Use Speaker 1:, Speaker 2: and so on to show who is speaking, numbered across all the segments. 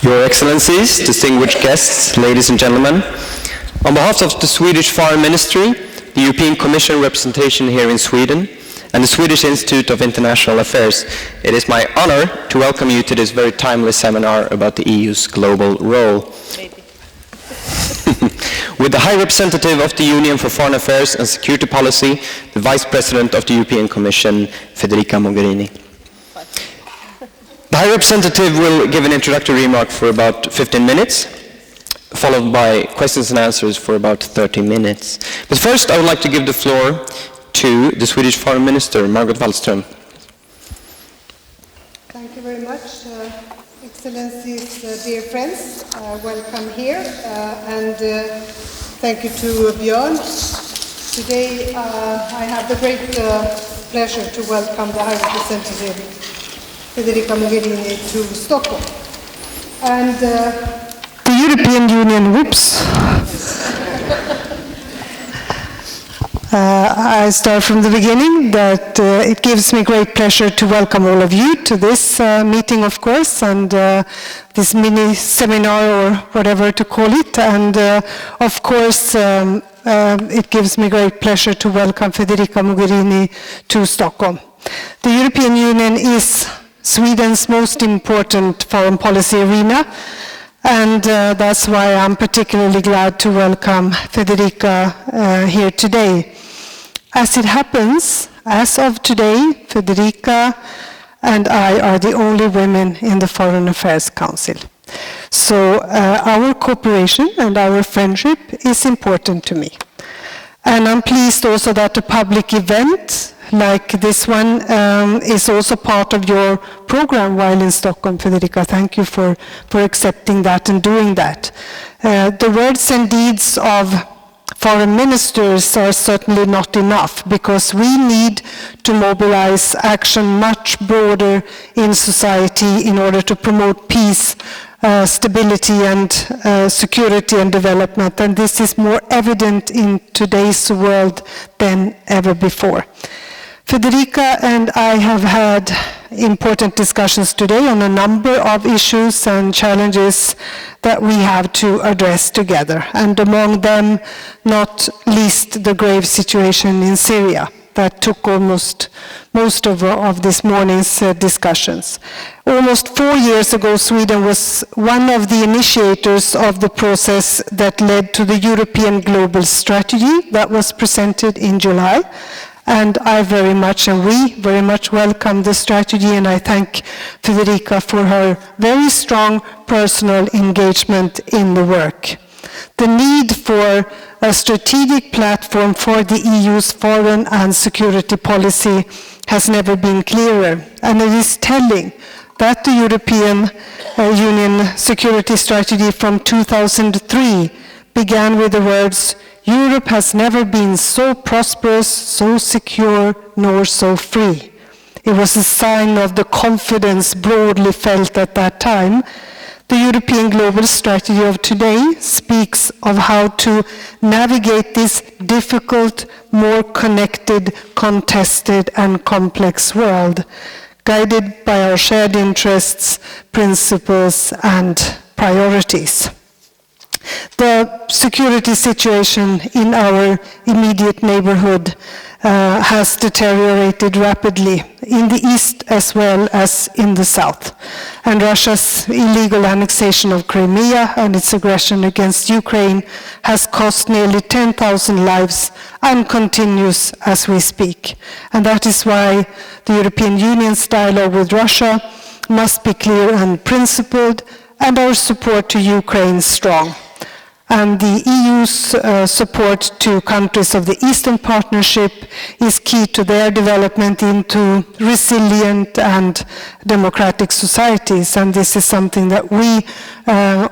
Speaker 1: Your Excellencies, distinguished guests, ladies and gentlemen, on behalf of the Swedish Foreign Ministry, the European Commission representation here in Sweden, and the Swedish Institute of International Affairs, it is my honor to welcome you to this very timely seminar about the EU's global role. With the High Representative of the Union for Foreign Affairs and Security Policy, the Vice President of the European Commission, Federica Mogherini. The High Representative will give an introductory remark for about 15 minutes, followed by questions and answers for about 30 minutes. But first, I would like to give the floor to the Swedish Foreign Minister, Margot Wallström.
Speaker 2: Thank you very much, Excellencies, dear friends. Welcome here, and thank you to Björn. Today, I have the great pleasure to welcome the High Representative Federica Mogherini to Stockholm. And the European Union, I start from the beginning that it gives me great pleasure to welcome all of you to this meeting, of course, and this mini seminar or whatever to call it. And of course, it gives me great pleasure to welcome Federica Mogherini to Stockholm. The European Union is Sweden's most important foreign policy arena, and that's why I'm particularly glad to welcome Federica here today. As it happens, as of today, Federica and I are the only women in the Foreign Affairs Council. So our cooperation and our friendship is important to me. And I'm pleased also that a public event like this one is also part of your program while in Stockholm, Federica. Thank you for accepting that and doing that. The words and deeds of foreign ministers are certainly not enough, because we need to mobilize action much broader in society in order to promote peace, stability and security and development, and this is more evident in today's world than ever before. Federica and I have had important discussions today on a number of issues and challenges that we have to address together, and among them, not least, the grave situation in Syria that took almost most of this morning's discussions. Almost 4 years ago, Sweden was one of the initiators of the process that led to the European Global Strategy that was presented in July. And I very much, and we very much welcome the strategy, and I thank Federica for her very strong personal engagement in the work. The need for a strategic platform for the EU's foreign and security policy has never been clearer, and it is telling that the European Union security strategy from 2003 began with the words, "Europe has never been so prosperous, so secure, nor so free." It was a sign of the confidence broadly felt at that time. The European Global Strategy of today speaks of how to navigate this difficult, more connected, contested, and complex world, guided by our shared interests, principles, and priorities. The security situation in our immediate neighborhood has deteriorated rapidly in the east as well as in the south. And Russia's illegal annexation of Crimea and its aggression against Ukraine has cost nearly 10,000 lives and continues as we speak. And that is why the European Union's dialogue with Russia must be clear and principled, and our support to Ukraine strong. And the EU's support to countries of the Eastern Partnership is key to their development into resilient and democratic societies. And this is something that we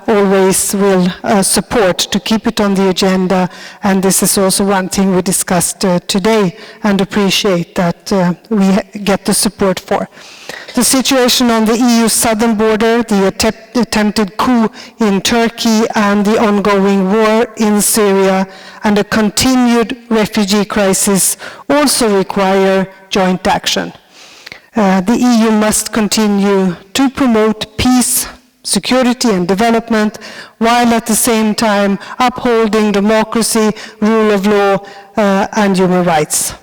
Speaker 2: always will support to keep it on the agenda. And this is also one thing we discussed today and appreciate that we get the support for. The situation on the EU southern border, the attempted coup in Turkey, and the ongoing war in Syria, and a continued refugee crisis also require joint action. The EU must continue to promote peace, security and development, while at the same time upholding democracy, rule of law, and human rights.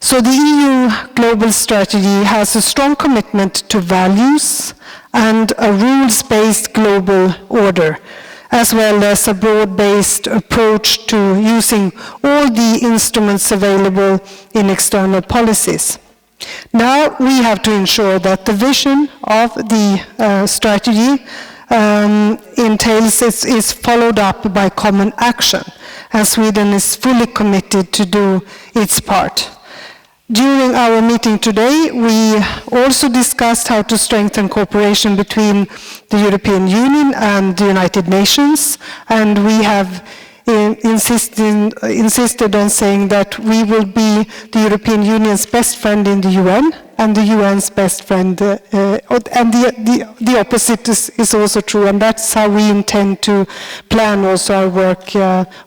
Speaker 2: So the EU global strategy has a strong commitment to values and a rules-based global order, as well as a broad-based approach to using all the instruments available in external policies. Now we have to ensure that the vision of the strategy is followed up by common action, and Sweden is fully committed to do its part. During our meeting today, we also discussed how to strengthen cooperation between the European Union and the United Nations, and we have insisted on saying that we will be the European Union's best friend in the UN and the UN's best friend, and the opposite is also true, and that's how we intend to plan also our work,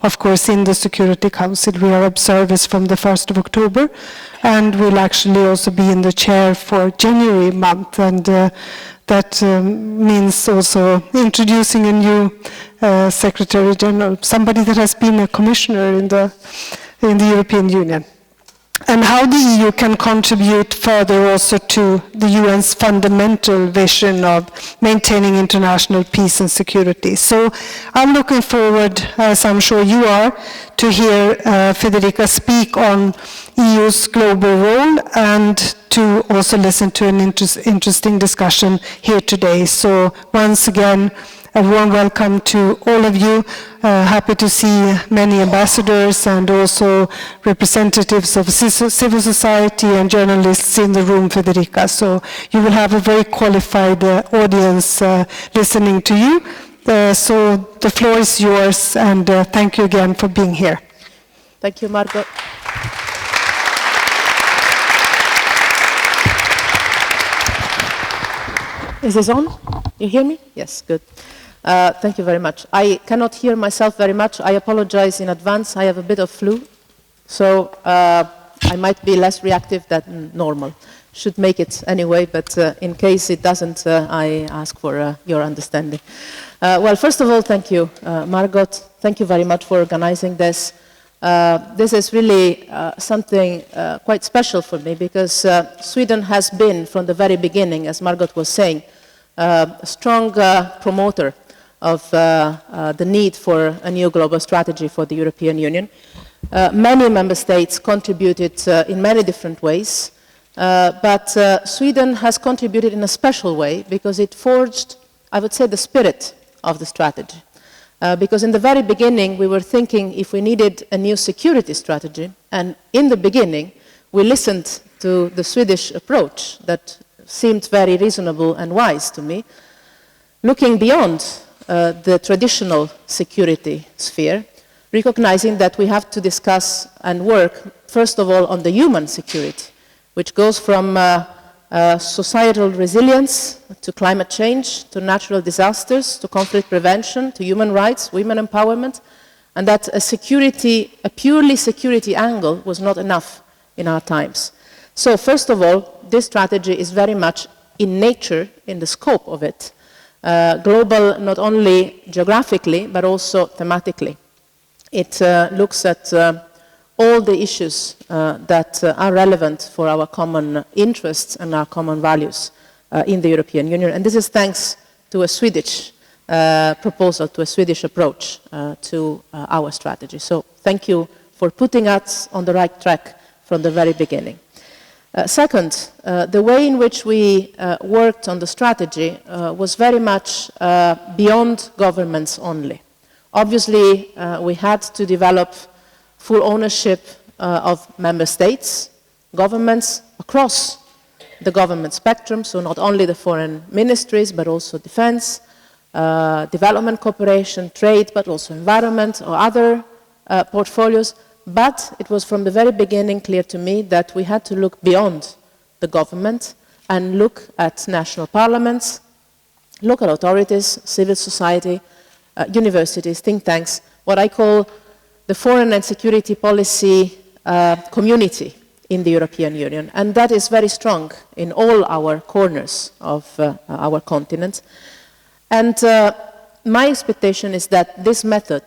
Speaker 2: of course, in the Security Council. We are observers from the 1st of October, and will actually also be in the chair for January month, and that means also introducing a new Secretary General, somebody that has been a commissioner in the European Union. And how the EU can contribute further also to the UN's fundamental vision of maintaining international peace and security. So I'm looking forward, as I'm sure you are, to hear Federica speak on EU's global role and to also listen to an interesting discussion here today. So once again, a warm welcome to all of you. Happy to see many ambassadors and also representatives of civil society and journalists in the room, Federica. So you will have a very qualified audience listening to you. So the floor is yours, and thank you again for being here.
Speaker 3: Thank you, Margot. Is this on? You hear me? Yes, good. Thank you very much. I cannot hear myself very much. I apologize in advance. I have a bit of flu, so I might be less reactive than normal. Should make it anyway, but in case it doesn't, I ask for your understanding. Well, first of all, thank you, Margot. Thank you very much for organizing this. This is really something quite special for me, because Sweden has been, from the very beginning, as Margot was saying, a strong promoter of the need for a new global strategy for the European Union. Many member states contributed in many different ways, but Sweden has contributed in a special way because it forged, I would say, the spirit of the strategy. Because in the very beginning, we were thinking if we needed a new security strategy, and in the beginning, we listened to the Swedish approach that seemed very reasonable and wise to me, looking beyond the traditional security sphere, recognizing that we have to discuss and work, first of all, on the human security, which goes from societal resilience to climate change, to natural disasters, to conflict prevention, to human rights, women empowerment, and that a purely security angle was not enough in our times. So first of all, this strategy is very much in nature, in the scope of it, global not only geographically, but also thematically. It looks at all the issues that are relevant for our common interests and our common values in the European Union. And this is thanks to a Swedish proposal, to a Swedish approach to our strategy. So thank you for putting us on the right track from the very beginning. Second, the way in which we worked on the strategy was very much beyond governments only. Obviously, we had to develop full ownership of member states, governments across the government spectrum, so not only the foreign ministries, but also defense, development cooperation, trade, but also environment or other portfolios. But it was from the very beginning clear to me that we had to look beyond the government and look at national parliaments, local authorities, civil society, universities, think tanks, what I call the foreign and security policy community in the European Union. And that is very strong in all our corners of our continent. And my expectation is that this method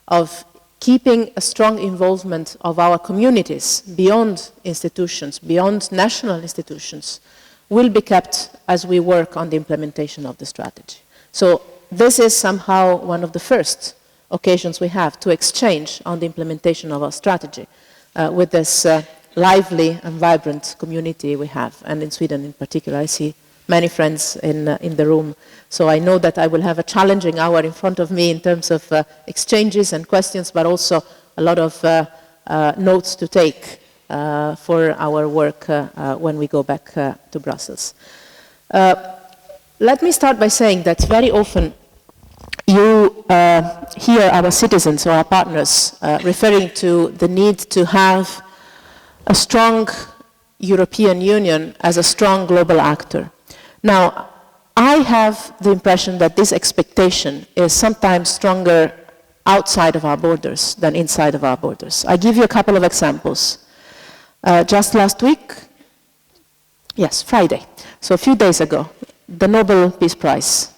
Speaker 3: of keeping a strong involvement of our communities beyond institutions, beyond national institutions, will be kept as we work on the implementation of the strategy. So this is somehow one of the first occasions we have to exchange on the implementation of our strategy with this lively and vibrant community we have. And in Sweden in particular, I see many friends in the room. So I know that I will have a challenging hour in front of me in terms of exchanges and questions, but also a lot of notes to take for our work when we go back to Brussels. Let me start by saying that very often you hear our citizens or our partners referring to the need to have a strong European Union as a strong global actor. Now, I have the impression that this expectation is sometimes stronger outside of our borders than inside of our borders. I give you a couple of examples. Just last week, yes, Friday, so a few days ago, the Nobel Peace Prize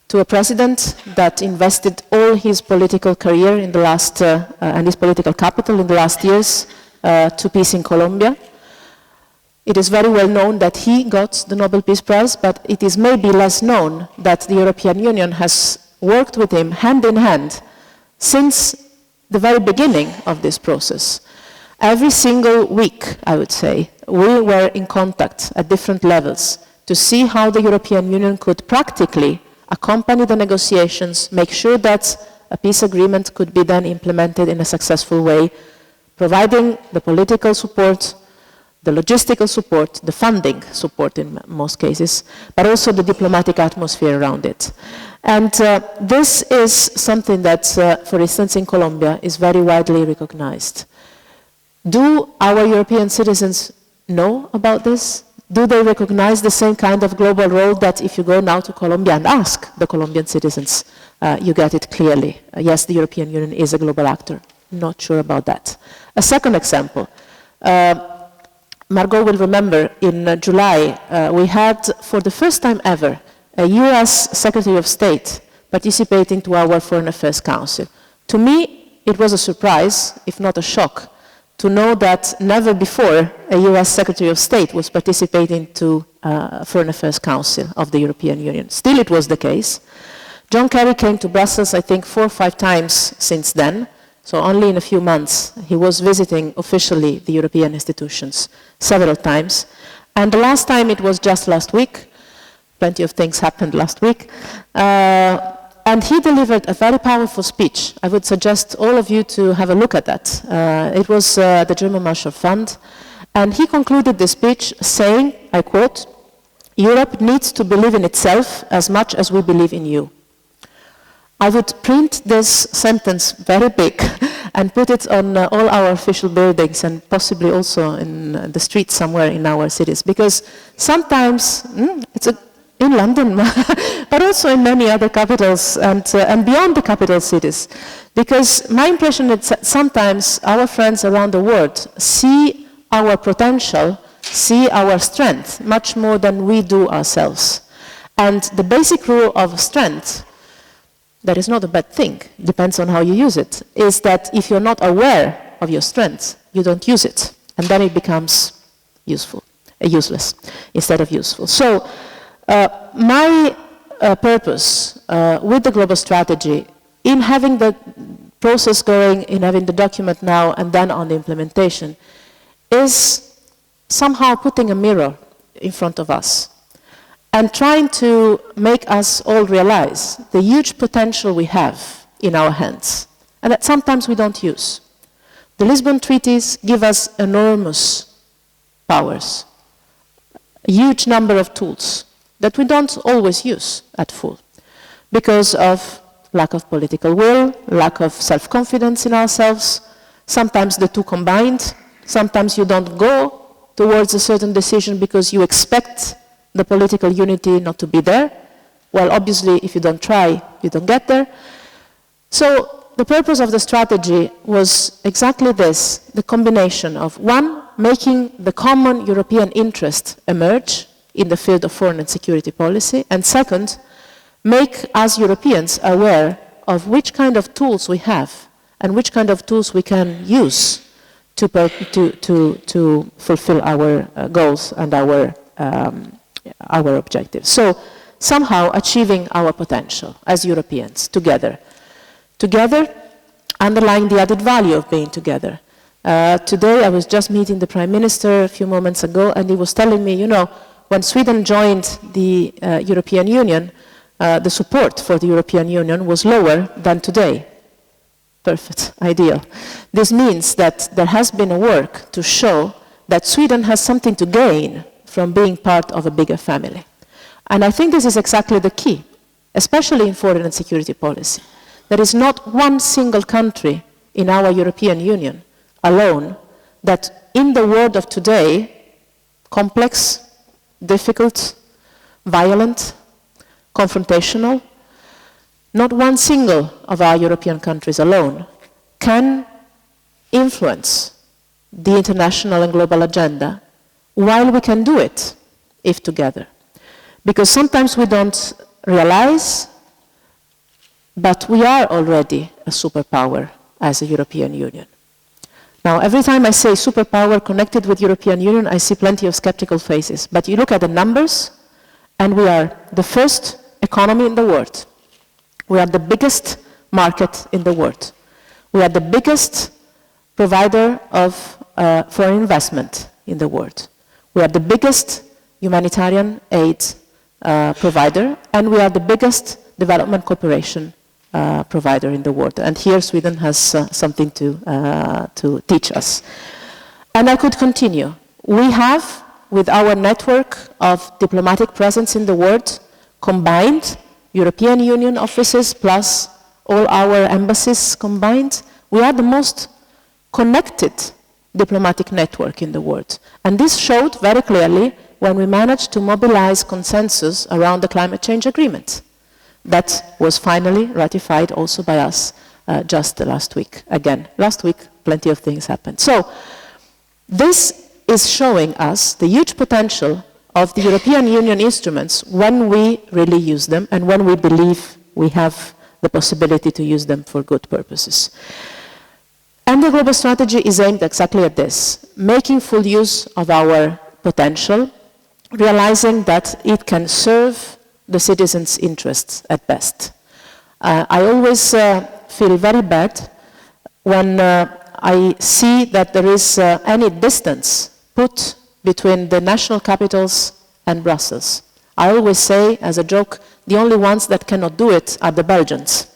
Speaker 3: to a president that invested all his political career in the last, and his political capital in the last years to peace in Colombia. It is very well known that he got the Nobel Peace Prize, but it is maybe less known that the European Union has worked with him hand in hand since the very beginning of this process. Every single week, I would say, we were in contact at different levels to see how the European Union could practically accompany the negotiations, make sure that a peace agreement could be then implemented in a successful way, providing the political support, the logistical support, the funding support in most cases, but also the diplomatic atmosphere around it. And this is something that, for instance, in Colombia is very widely recognized. Do our European citizens know about this? Do they recognize the same kind of global role that if you go now to Colombia and ask the Colombian citizens, you get it clearly. Yes, the European Union is a global actor. Not sure about that. A second example. Margot will remember in July, we had for the first time ever a US Secretary of State participating to our Foreign Affairs Council. To me, it was a surprise, if not a shock, to know that never before a US Secretary of State was participating to Foreign Affairs Council of the European Union. Still, it was the case. John Kerry came to Brussels, I think, 4 or 5 times since then. So only in a few months, he was visiting officially the European institutions several times. And the last time it was just last week. Plenty of things happened last week. And he delivered a very powerful speech. I would suggest all of you to have a look at that. It was the German Marshall Fund. And he concluded the speech saying, I quote, "Europe needs to believe in itself as much as we believe in you." I would print this sentence very big and put it on all our official buildings and possibly also in the streets somewhere in our cities. Because sometimes, in London, but also in many other capitals and beyond the capital cities. Because my impression is that sometimes our friends around the world see our potential, see our strength much more than we do ourselves. And the basic rule of strength, that is not a bad thing, depends on how you use it, is that if you're not aware of your strengths, you don't use it. And then it becomes useless instead of useful. So my purpose with the global strategy, in having the process going, in having the document now and then on the implementation, is somehow putting a mirror in front of us and trying to make us all realize the huge potential we have in our hands, and that sometimes we don't use. The Lisbon treaties give us enormous powers, a huge number of tools that we don't always use at full because of lack of political will, lack of self-confidence in ourselves, sometimes the two combined, sometimes you don't go towards a certain decision because you expect the political unity not to be there. Well, obviously, if you don't try, you don't get there. So the purpose of the strategy was exactly this, the combination of, one, making the common European interest emerge in the field of foreign and security policy, and second, make us Europeans aware of which kind of tools we have and which kind of tools we can use to fulfill our goals and our objectives. So somehow achieving our potential as Europeans together. Together, underlying the added value of being together. Today I was just meeting the Prime Minister a few moments ago, and he was telling me, you know, when Sweden joined the European Union, the support for the European Union was lower than today. Perfect, ideal. This means that there has been a work to show that Sweden has something to gain from being part of a bigger family. And I think this is exactly the key, especially in foreign and security policy. There is not one single country in our European Union alone that in the world of today, complex, difficult, violent, confrontational, not one single of our European countries alone can influence the international and global agenda, while we can do it if together. Because sometimes we don't realize, but we are already a superpower as a European Union. Now, every time I say superpower connected with European Union, I see plenty of skeptical faces. But you look at the numbers, and we are the first economy in the world. We are the biggest market in the world. We are the biggest provider of foreign investment in the world. We are the biggest humanitarian aid provider, and we are the biggest development cooperation provider in the world. And here Sweden has something to teach us. And I could continue. We have, with our network of diplomatic presence in the world, combined European Union offices plus all our embassies combined, we are the most connected diplomatic network in the world. And this showed very clearly when we managed to mobilize consensus around the climate change agreement. That was finally ratified also by us just last week. Again, last week, plenty of things happened. So this is showing us the huge potential of the European Union instruments when we really use them and when we believe we have the possibility to use them for good purposes. And the global strategy is aimed exactly at this, making full use of our potential, realizing that it can serve the citizens' interests at best. I always feel very bad when I see that there is any distance put between the national capitals and Brussels. I always say, as a joke, the only ones that cannot do it are the Belgians.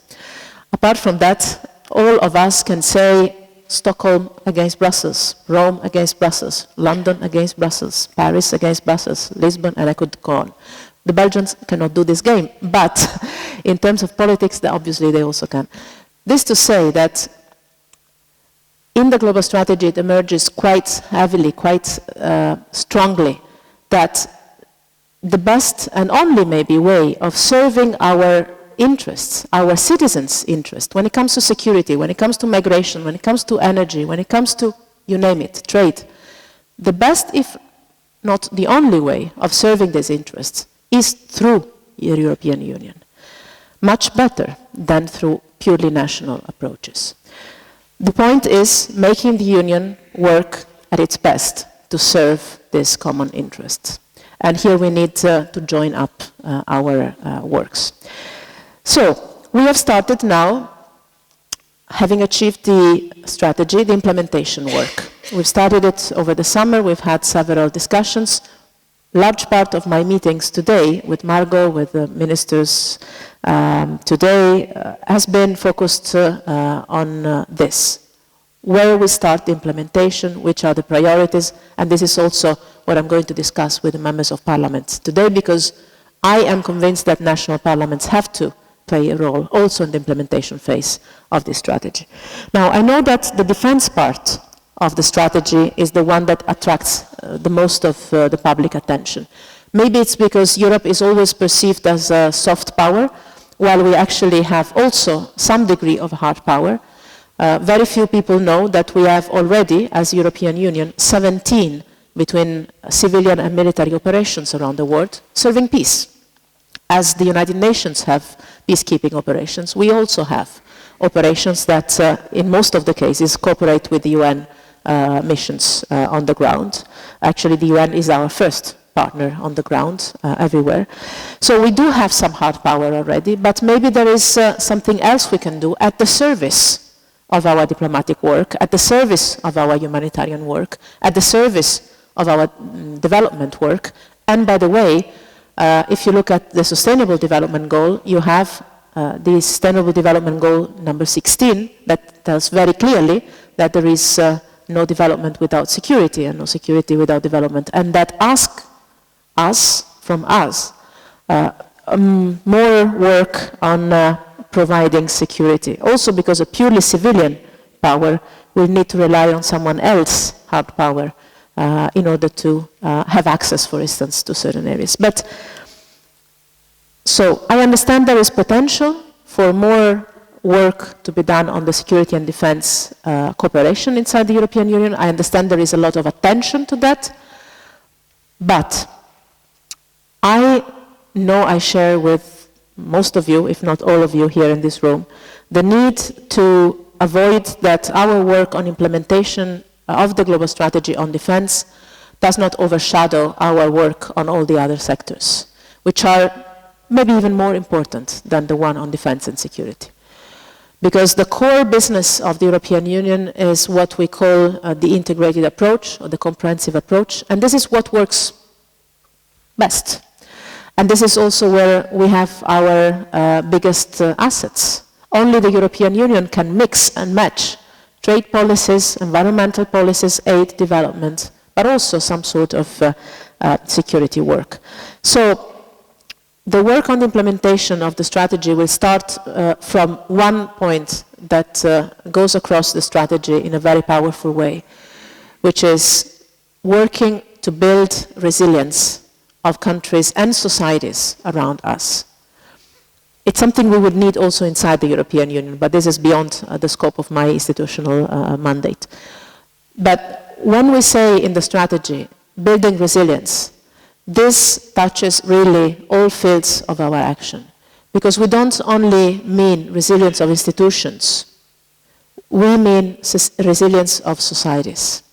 Speaker 3: Apart from that, all of us can say Stockholm against Brussels, Rome against Brussels, London against Brussels, Paris against Brussels, Lisbon, and I could go on. The Belgians cannot do this game, but in terms of politics, obviously they also can. This to say that in the global strategy, it emerges quite heavily, quite strongly, that the best and only maybe way of serving our interests, our citizens' interests, when it comes to security, when it comes to migration, when it comes to energy, when it comes to, you name it, trade, the best, if not the only way of serving these interests is through the European Union. Much better than through purely national approaches. The point is making the Union work at its best to serve these common interests. And here we need to join up our works. So, we have started now, having achieved the strategy, the implementation work. We've started it over the summer, we've had several discussions. Large part of my meetings today with Margot, with the ministers today, has been focused on this. Where we start the implementation, which are the priorities, and this is also what I'm going to discuss with the members of parliament today, because I am convinced that national parliaments have to play a role also in the implementation phase of this strategy. Now, I know that the defense part of the strategy is the one that attracts the most of the public attention. Maybe it's because Europe is always perceived as a soft power, while we actually have also some degree of hard power. Very few people know that we have already, as European Union, 17 between civilian and military operations around the world, serving peace. as the United Nations have peacekeeping operations, we also have operations that, in most of the cases, cooperate with the UN missions on the ground. Actually, the UN is our first partner on the ground everywhere. So we do have some hard power already, but maybe there is something else we can do at the service of our diplomatic work, at the service of our humanitarian work, at the service of our development work. And by the way, if you look at the Sustainable Development Goal, you have the Sustainable Development Goal number 16 that tells very clearly that there is no development without security and no security without development, and that asks us, from us, more work on providing security. Also because a purely civilian power will need to rely on someone else's hard power in order to have access, for instance, to certain areas. But so I understand there is potential for more work to be done on the security and defense cooperation inside the European Union. I understand there is a lot of attention to that, but I know I share with most of you, if not all of you here in this room, the need to avoid that our work on implementation of the global strategy on defense does not overshadow our work on all the other sectors, which are maybe even more important than the one on defense and security. Because the core business of the European Union is what we call the integrated approach, or the comprehensive approach, and this is what works best. And this is also where we have our biggest assets. Only the European Union can mix and match trade policies, environmental policies, aid, development, but also some sort of security work. So the work on the implementation of the strategy will start from one point that goes across the strategy in a very powerful way, which is working to build resilience of countries and societies around us. It's something we would need also inside the European Union, but this is beyond the scope of my institutional mandate. But when we say in the strategy, building resilience, this touches really all fields of our action. Because we don't only mean resilience of institutions, we mean resilience of societies.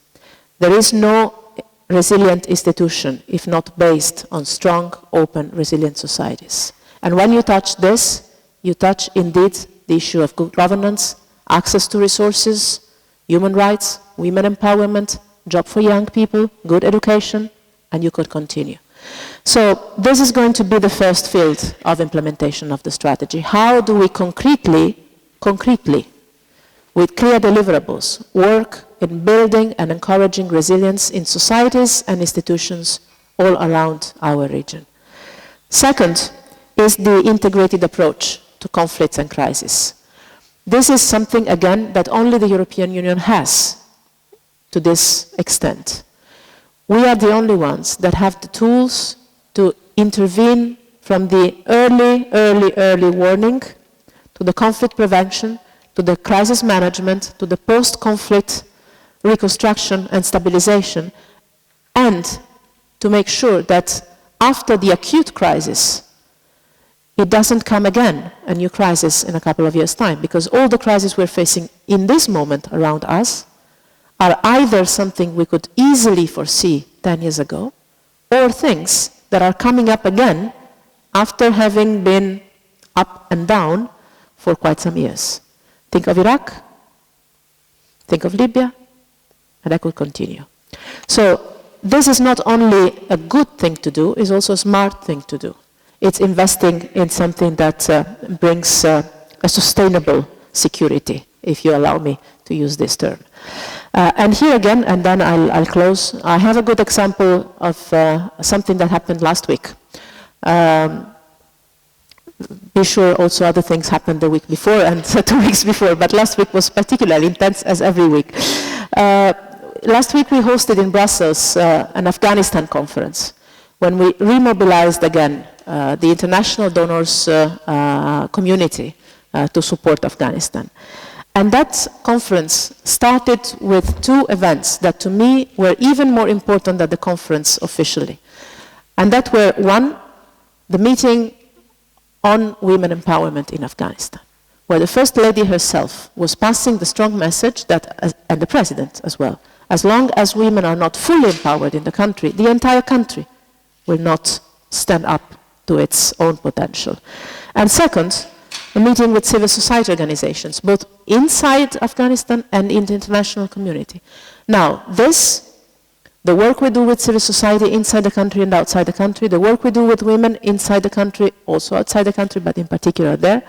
Speaker 3: There is no resilient institution if not based on strong, open, resilient societies. And when you touch this, you touch indeed the issue of good governance, access to resources, human rights, women empowerment, job for young people, good education, and you could continue. So this is going to be the first field of implementation of the strategy. How do we concretely, with clear deliverables, work in building and encouraging resilience in societies and institutions all around our region? Second is the integrated approach to conflicts and crises. This is something, again, that only the European Union has to this extent. We are the only ones that have the tools to intervene from the early warning to the conflict prevention, to the crisis management, to the post-conflict reconstruction and stabilization, and to make sure that after the acute crisis, it doesn't come again, a new crisis in a couple of years' time, because all the crises we're facing in this moment around us are either something we could easily foresee 10 years ago, or things that are coming up again after having been up and down for quite some years. Think of Iraq, think of Libya, and I could continue. So this is not only a good thing to do, it's also a smart thing to do. It's investing in something that brings a sustainable security, if you allow me to use this term. And here again, and then I'll close, I have a good example of something that happened last week. Be sure also other things happened the week before and 2 weeks before, but last week was particularly intense, as every week. Last week we hosted in Brussels an Afghanistan conference, when we remobilized again the international donors community to support Afghanistan. And that conference started with two events that to me were even more important than the conference officially. And that were, one, the meeting on women empowerment in Afghanistan, where the First Lady herself was passing the strong message that, and the President as well, as long as women are not fully empowered in the country, the entire country will not stand up to its own potential. And second, a meeting with civil society organizations, both inside Afghanistan and in the international community. Now, the work we do with civil society inside the country and outside the country, the work we do with women inside the country, also outside the country, but in particular there,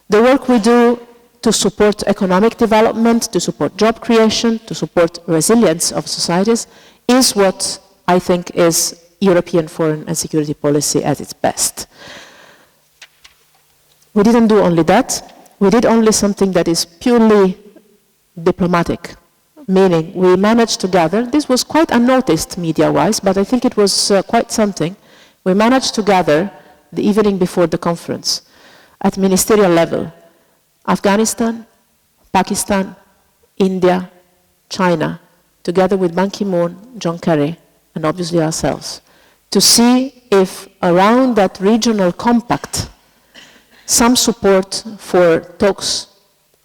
Speaker 3: the work we do to support economic development, to support job creation, to support resilience of societies, is what I think is European foreign and security policy at its best. We didn't do only that. We did only something that is purely diplomatic, meaning we managed to gather, this was quite unnoticed media-wise, but I think it was quite something. We managed to gather the evening before the conference at ministerial level, Afghanistan, Pakistan, India, China, together with Ban Ki-moon, John Kerry, and obviously ourselves, to see if around that regional compact some support for talks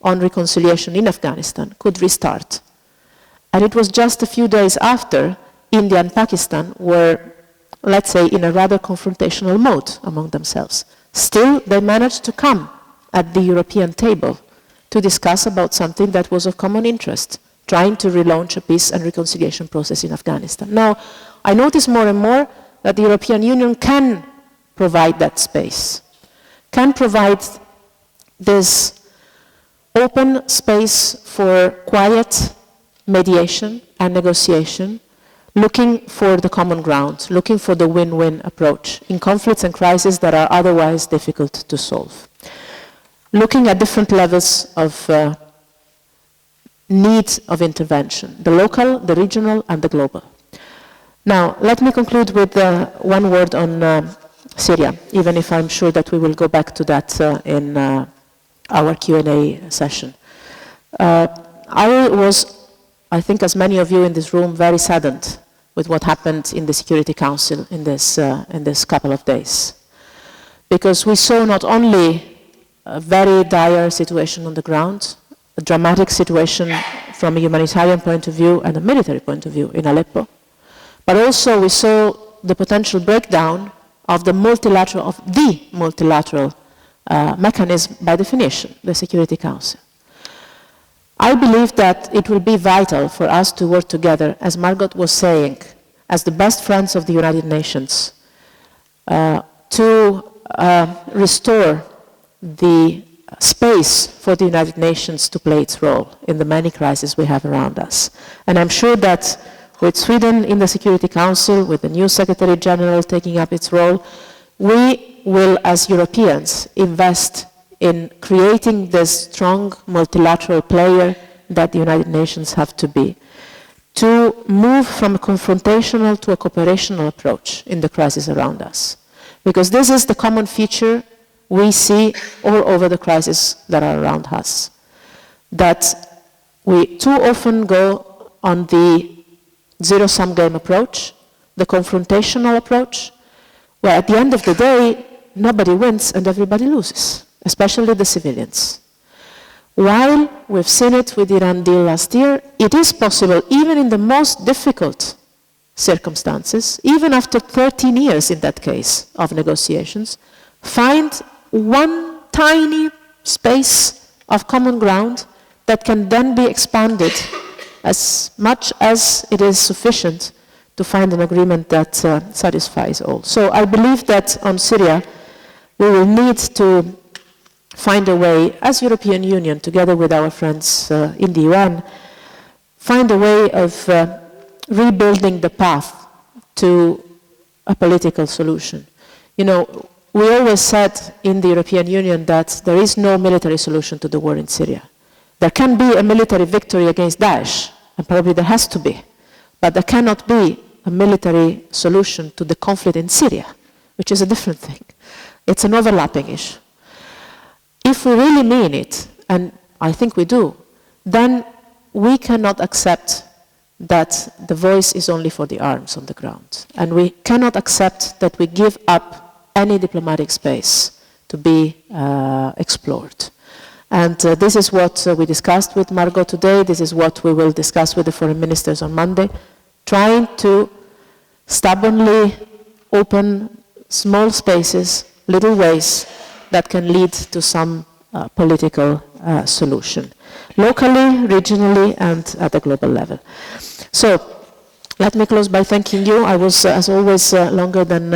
Speaker 3: on reconciliation in Afghanistan could restart. And it was just a few days after India and Pakistan were, let's say, in a rather confrontational mode among themselves. Still, they managed to come at the European table to discuss about something that was of common interest, trying to relaunch a peace and reconciliation process in Afghanistan. Now, I notice more and more that the European Union can provide that space, can provide this open space for quiet mediation and negotiation, looking for the common ground, looking for the win-win approach in conflicts and crises that are otherwise difficult to solve. Looking at different levels of need of intervention, the local, the regional, and the global. Now, let me conclude with one word on Syria, even if I'm sure that we will go back to that in our Q&A session. I was, I think as many of you in this room, very saddened with what happened in the Security Council in this couple of days. Because we saw not only a very dire situation on the ground, a dramatic situation from a humanitarian point of view and a military point of view in Aleppo, but also we saw the potential breakdown of the multilateral mechanism by definition, the Security Council. I believe that it will be vital for us to work together, as Margot was saying, as the best friends of the United Nations, to restore the space for the United Nations to play its role in the many crises we have around us. And I'm sure that with Sweden in the Security Council, with the new Secretary General taking up its role, we will, as Europeans, invest in creating this strong multilateral player that the United Nations have to be, to move from a confrontational to a cooperational approach in the crisis around us. Because this is the common feature we see all over the crises that are around us. That we too often go on the zero-sum game approach, the confrontational approach, where at the end of the day, nobody wins and everybody loses, especially the civilians. While we've seen it with the Iran deal last year, it is possible, even in the most difficult circumstances, even after 13 years in that case of negotiations, find one tiny space of common ground that can then be expanded as much as it is sufficient to find an agreement that satisfies all. So I believe that on Syria, we will need to find a way, as European Union, together with our friends in the UN, find a way of rebuilding the path to a political solution. You know, we always said in the European Union that there is no military solution to the war in Syria. There can be a military victory against Daesh, and probably there has to be, but there cannot be a military solution to the conflict in Syria, which is a different thing. It's an overlapping issue. If we really mean it, and I think we do, then we cannot accept that the voice is only for the arms on the ground. And we cannot accept that we give up any diplomatic space to be explored. And this is what we discussed with Margot today. This is what we will discuss with the foreign ministers on Monday, trying to stubbornly open small spaces, little ways that can lead to some political solution, locally, regionally, and at a global level. So, let me close by thanking you. I was, as always, longer than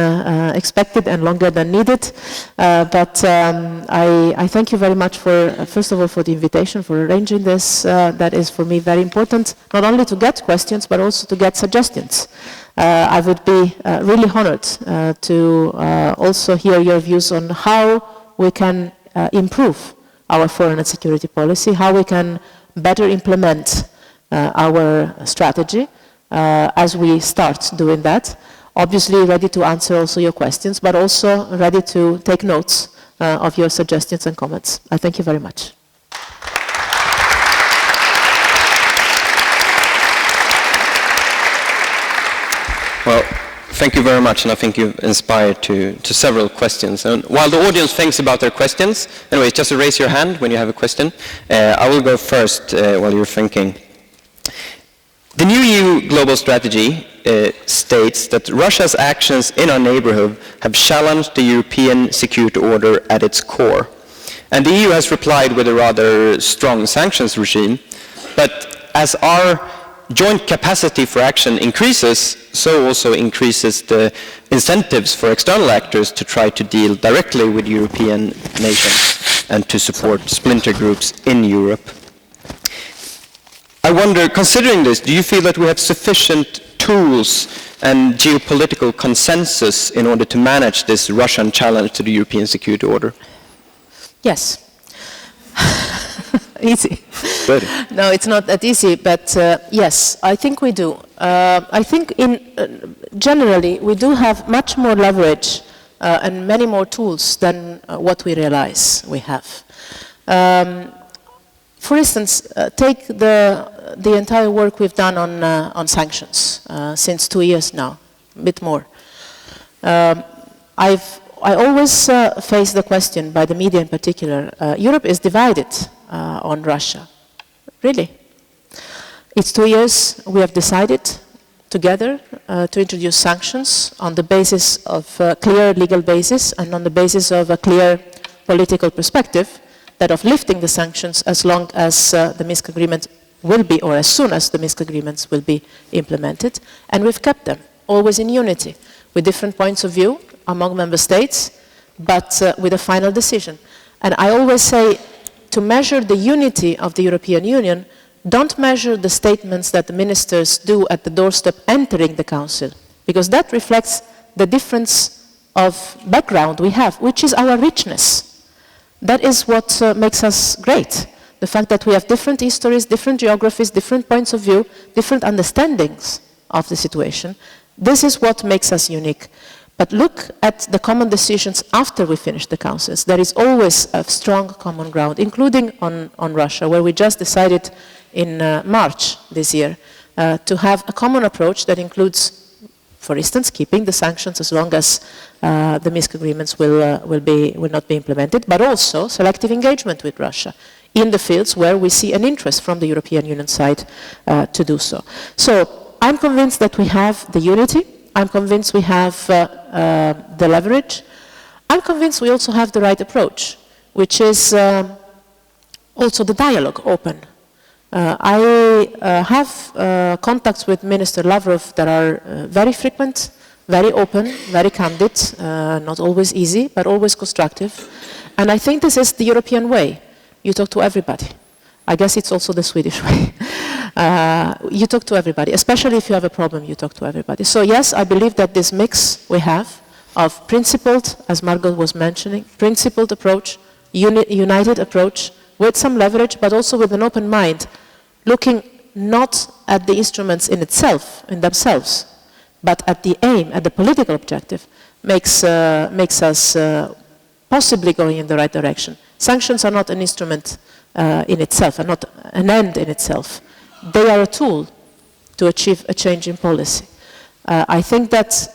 Speaker 3: expected and longer than needed. But I thank you very much for, first of all, for the invitation, for arranging this. That is, for me, very important, not only to get questions, but also to get suggestions. I would be really honored to also hear your views on how we can improve our foreign and security policy, how we can better implement our strategy, as we start doing that. Obviously ready to answer also your questions, but also ready to take notes of your suggestions and comments. I thank you very much.
Speaker 1: Well, thank you very much, and I think you've inspired to several questions. And while the audience thinks about their questions, anyway, just to raise your hand when you have a question. I will go first while you're thinking. The new EU global strategy states that Russia's actions in our neighborhood have challenged the European security order at its core. And the EU has replied with a rather strong sanctions regime. But as our joint capacity for action increases, so also increases the incentives for external actors to try to deal directly with European nations and to support splinter groups in Europe. I wonder, considering this, do you feel that we have sufficient tools and geopolitical consensus in order to manage this Russian challenge to the European security order?
Speaker 3: Yes. Easy.
Speaker 1: Good.
Speaker 3: No, it's not that easy, but yes, I think we do. I think generally we do have much more leverage and many more tools than what we realize we have. For instance, take the entire work we've done on sanctions since 2 years now, a bit more. I always face the question, by the media in particular, Europe is divided on Russia. Really? It's 2 years we have decided together to introduce sanctions on the basis of a clear legal basis and on the basis of a clear political perspective, that of lifting the sanctions as long as the Minsk agreement will be, or as soon as the Minsk agreements will be implemented. And we've kept them, always in unity, with different points of view among member states, but with a final decision. And I always say, to measure the unity of the European Union, don't measure the statements that the ministers do at the doorstep entering the Council, because that reflects the difference of background we have, which is our richness. That is what makes us great. The fact that we have different histories, different geographies, different points of view, different understandings of the situation. This is what makes us unique. But look at the common decisions after we finish the councils. There is always a strong common ground, including on Russia, where we just decided in March this year to have a common approach that includes, for instance, keeping the sanctions as long as the Minsk agreements will not be implemented, but also selective engagement with Russia in the fields where we see an interest from the European Union side to do so. So I'm convinced that we have the unity. I'm convinced we have the leverage. I'm convinced we also have the right approach, which is also the dialogue open. I have contacts with Minister Lavrov that are very frequent, very open, very candid, not always easy, but always constructive. And I think this is the European way. You talk to everybody. I guess it's also the Swedish way. You talk to everybody, especially if you have a problem, you talk to everybody. So yes, I believe that this mix we have of principled, as Margot was mentioning, principled approach, united approach, with some leverage, but also with an open mind, looking not at the instruments in themselves, but at the aim, at the political objective, makes us possibly going in the right direction. Sanctions are not an instrument in itself, are not an end in itself. They are a tool to achieve a change in policy. I think that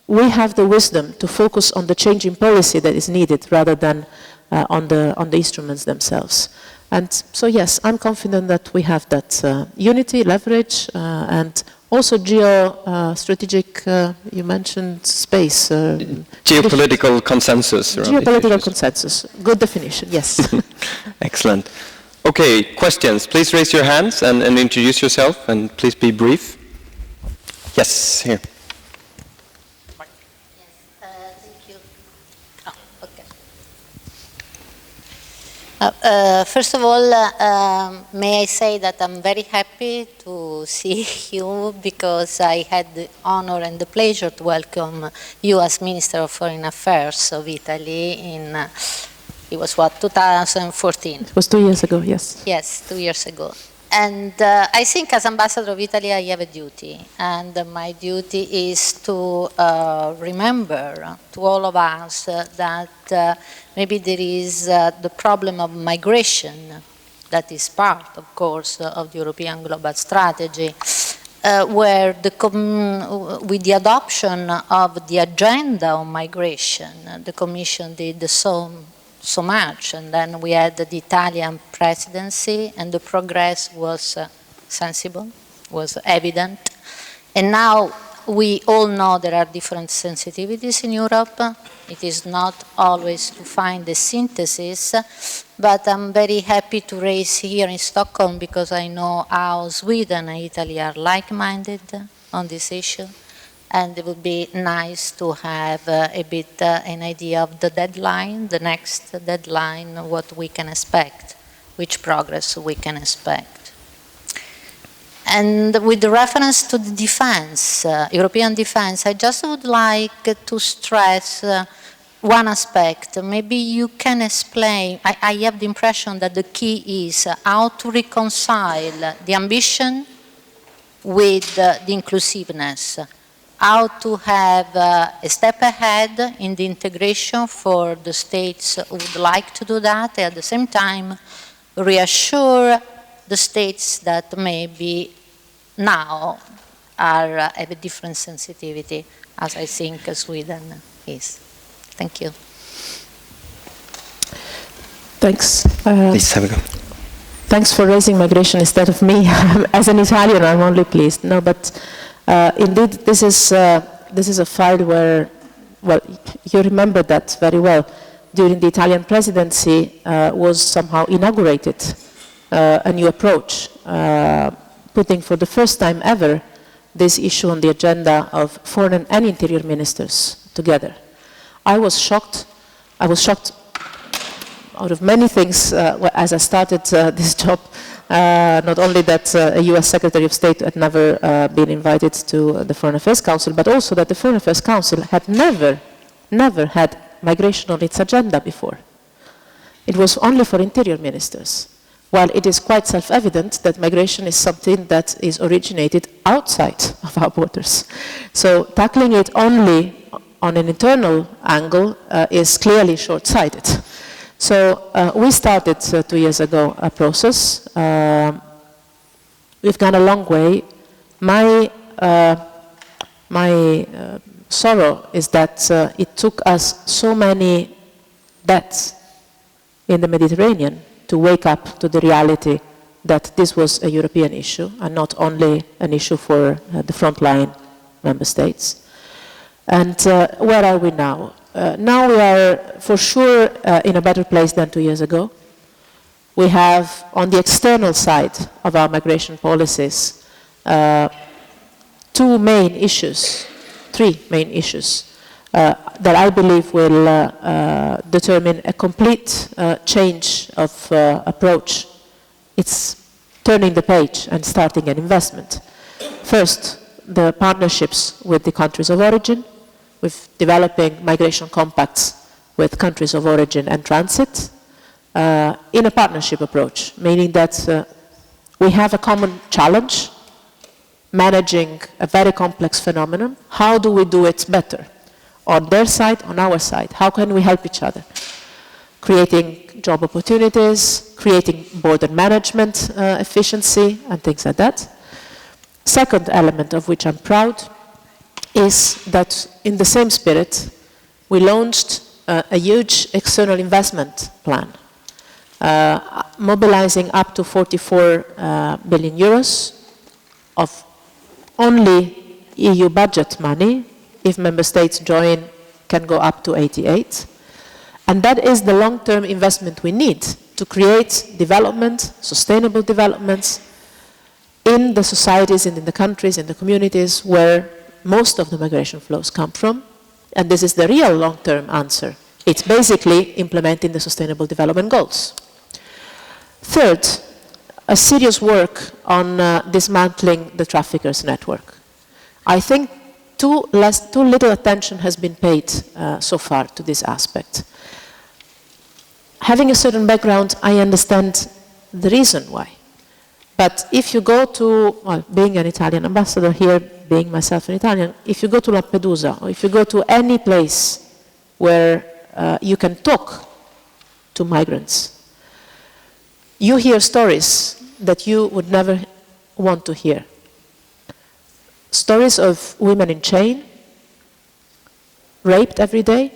Speaker 3: we have the wisdom to focus on the change in policy that is needed rather than on the instruments themselves. And so yes, I'm confident that we have that unity, leverage, and also geostrategic, you mentioned space.
Speaker 1: Geopolitical consensus.
Speaker 3: Geopolitical consensus. Good definition, yes.
Speaker 1: Excellent. Okay, questions. Please raise your hands and introduce yourself, and please be brief. Yes, here.
Speaker 4: First of all, may I say that I'm very happy to see you because I had the honor and the pleasure to welcome you as Minister of Foreign Affairs of Italy in, it was what, 2014?
Speaker 3: It was 2 years ago, yes.
Speaker 4: Yes, 2 years ago. And I think as Ambassador of Italy I have a duty, and my duty is to remember to all of us that maybe there is the problem of migration that is part, of course, of the European global strategy, where with the adoption of the agenda on migration, the Commission did so much, and then we had the Italian presidency, and the progress was sensible, was evident. And now we all know there are different sensitivities in Europe. It is not always to find the synthesis, but I'm very happy to raise here in Stockholm because I know how Sweden and Italy are like-minded on this issue. And it would be nice to have a bit an idea of the deadline, the next deadline, what we can expect, which progress we can expect. And with reference to the defense, European defense, I just would like to stress one aspect. Maybe you can explain, I have the impression that the key is how to reconcile the ambition with the inclusiveness. How to have a step ahead in the integration for the states who would like to do that, and at the same time reassure the states that maybe now have a different sensitivity, as I think Sweden is. Thank you.
Speaker 3: Thanks.
Speaker 1: Please have a go.
Speaker 3: Thanks for raising migration instead of me. As an Italian, I'm only pleased. No, but indeed, this is a file where, well, you remember that very well. During the Italian presidency, was somehow inaugurated a new approach, putting for the first time ever this issue on the agenda of foreign and interior ministers together. I was shocked. Out of many things as I started this job. Not only that a US Secretary of State had never been invited to the Foreign Affairs Council, but also that the Foreign Affairs Council had never had migration on its agenda before. It was only for interior ministers, while it is quite self-evident that migration is something that is originated outside of our borders. So tackling it only on an internal angle is clearly short-sighted. So we started 2 years ago a process. We've gone a long way. My sorrow is that it took us so many deaths in the Mediterranean to wake up to the reality that this was a European issue and not only an issue for the frontline member states. And where are we now? Now we are for sure in a better place than 2 years ago. We have on the external side of our migration policies three main issues that I believe will determine a complete change of approach. It's turning the page and starting an investment. First, the partnerships with the countries of origin, with developing migration compacts with countries of origin and transit in a partnership approach, meaning that we have a common challenge, managing a very complex phenomenon. How do we do it better? On their side, on our side. How can we help each other? Creating job opportunities, creating border management efficiency, and things like that. Second element of which I'm proud is that in the same spirit, we launched a huge external investment plan, mobilizing up to 44 billion euros of only EU budget money. If member states join, can go up to 88. And that is the long-term investment we need to create development, sustainable developments in the societies and in the countries, in the communities where most of the migration flows come from. And this is the real long-term answer. It's basically implementing the Sustainable Development Goals. Third, a serious work on dismantling the traffickers' network. I think too little attention has been paid so far to this aspect. Having a certain background, I understand the reason why. But if you go to, well, being an Italian ambassador here, being myself an Italian, if you go to Lampedusa, or if you go to any place where you can talk to migrants, you hear stories that you would never want to hear. Stories of women in chains, raped every day,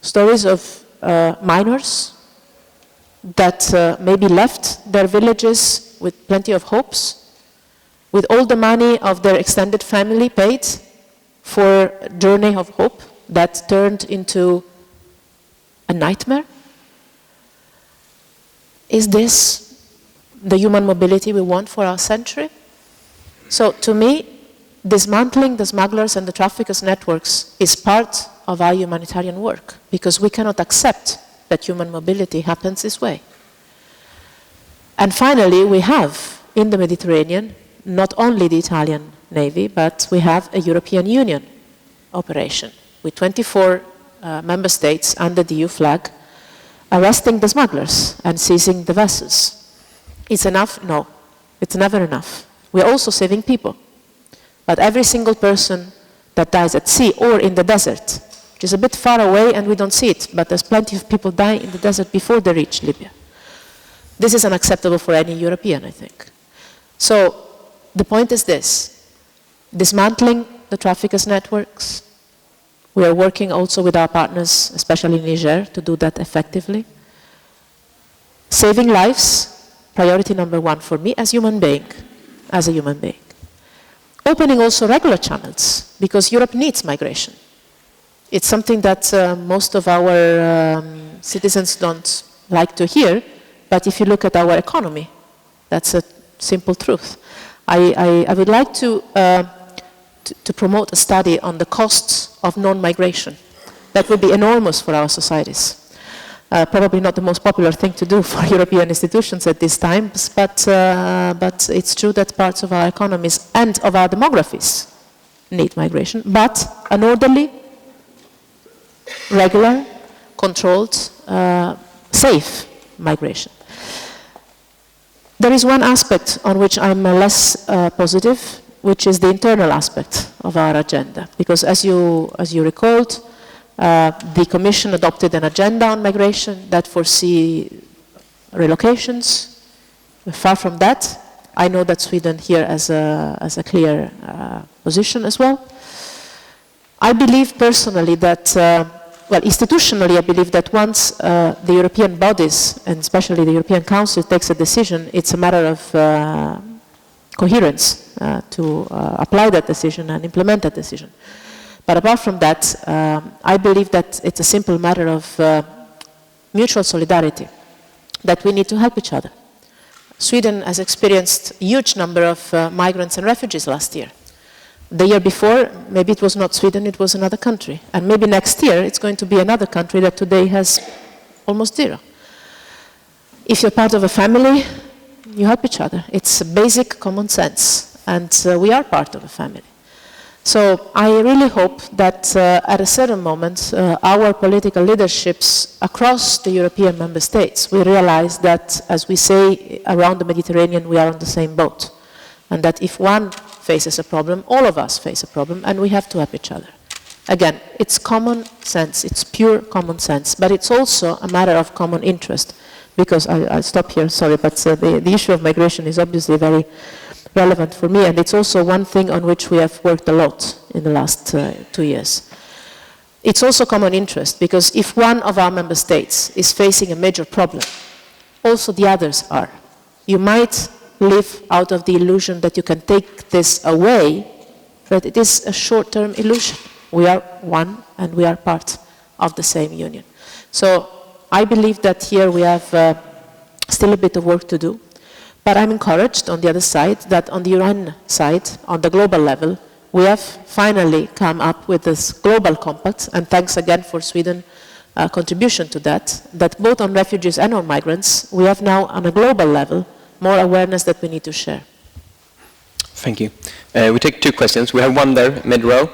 Speaker 3: stories of minors that maybe left their villages with plenty of hopes, with all the money of their extended family paid for a journey of hope that turned into a nightmare. Is this the human mobility we want for our century? So to me, dismantling the smugglers and the traffickers' networks is part of our humanitarian work, because we cannot accept that human mobility happens this way. And finally, we have in the Mediterranean not only the Italian Navy, but we have a European Union operation with 24 member states under the EU flag arresting the smugglers and seizing the vessels. It's enough? No, it's never enough. We're also saving people. But every single person that dies at sea or in the desert, which is a bit far away and we don't see it, but there's plenty of people dying in the desert before they reach Libya. This is unacceptable for any European, I think. So the point is this: dismantling the traffickers' networks. We are working also with our partners, especially Niger, to do that effectively. Saving lives, priority number one for me as a human being. Opening also regular channels, because Europe needs migration. It's something that most of our citizens don't like to hear, but if you look at our economy, that's a simple truth. I would like to promote a study on the costs of non-migration. That would be enormous for our societies. Probably not the most popular thing to do for European institutions at these times, but it's true that parts of our economies and of our demographies need migration, but an orderly, regular, controlled, safe migration. There is one aspect on which I'm less positive, which is the internal aspect of our agenda, because as you recalled, the Commission adopted an agenda on migration that foresee relocations. Far from that, I know that Sweden here has a clear position as well. I believe personally that, well, institutionally, I believe that once the European bodies, and especially the European Council, takes a decision, it's a matter of coherence to apply that decision and implement that decision. But apart from that, I believe that it's a simple matter of mutual solidarity, that we need to help each other. Sweden has experienced a huge number of migrants and refugees last year. The year before, maybe it was not Sweden, it was another country. And maybe next year, it's going to be another country that today has almost zero. If you're part of a family, you help each other. It's basic common sense, and we are part of a family. So I really hope that at a certain moment, our political leaderships across the European member states will realize that, as we say, around the Mediterranean, we are on the same boat. And that if one faces a problem, all of us face a problem, and we have to help each other. Again, it's common sense, it's pure common sense, but it's also a matter of common interest. Because, I'll stop here, sorry, but the issue of migration is obviously very relevant for me, and it's also one thing on which we have worked a lot in the last 2 years. It's also common interest, because if one of our member states is facing a major problem, also the others are. You might live out of the illusion that you can take this away, but it is a short-term illusion. We are one, and we are part of the same union. So I believe that here we have still a bit of work to do, but I'm encouraged on the other side that on the Iran side, on the global level, we have finally come up with this global compact, and thanks again for Sweden's contribution to that both on refugees and on migrants, we have now on a global level more awareness that we need to share.
Speaker 1: Thank you. We take 2 questions. We have one there, mid-row.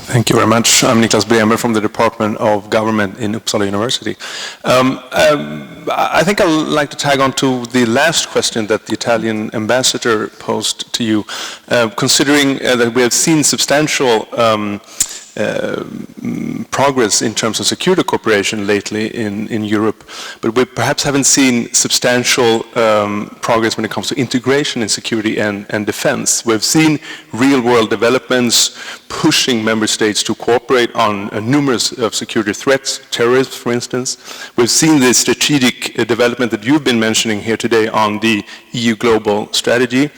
Speaker 5: Thank you very much. I'm Niklas Bremer from the Department of Government in Uppsala University. I think I'd like to tag on to the last question that the Italian ambassador posed to you. Considering that we have seen substantial progress in terms of security cooperation lately in Europe, but we perhaps haven't seen substantial progress when it comes to integration in security and defense. We've seen real-world developments pushing member states to cooperate on numerous security threats, terrorism, for instance. We've seen the strategic development that you've been mentioning here today on the EU global strategy.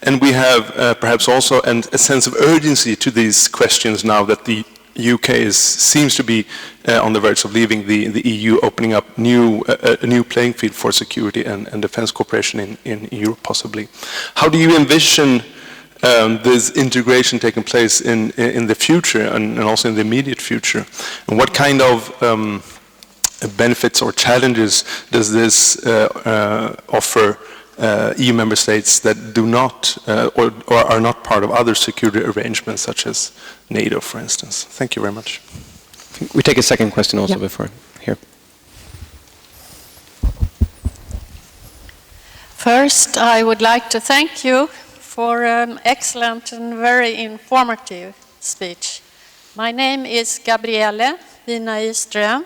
Speaker 5: And we have perhaps also a sense of urgency to these questions now that the UK seems to be on the verge of leaving the EU, opening up a new playing field for security and defense cooperation in Europe, possibly. How do you envision this integration taking place in the future and also in the immediate future? And what kind of benefits or challenges does this offer EU member states that do not or are not part of other security arrangements such as NATO, for instance? Thank you very much.
Speaker 1: We take a second question also before here.
Speaker 6: First, I would like to thank you for an excellent and very informative speech. My name is Gabrielle Wallström,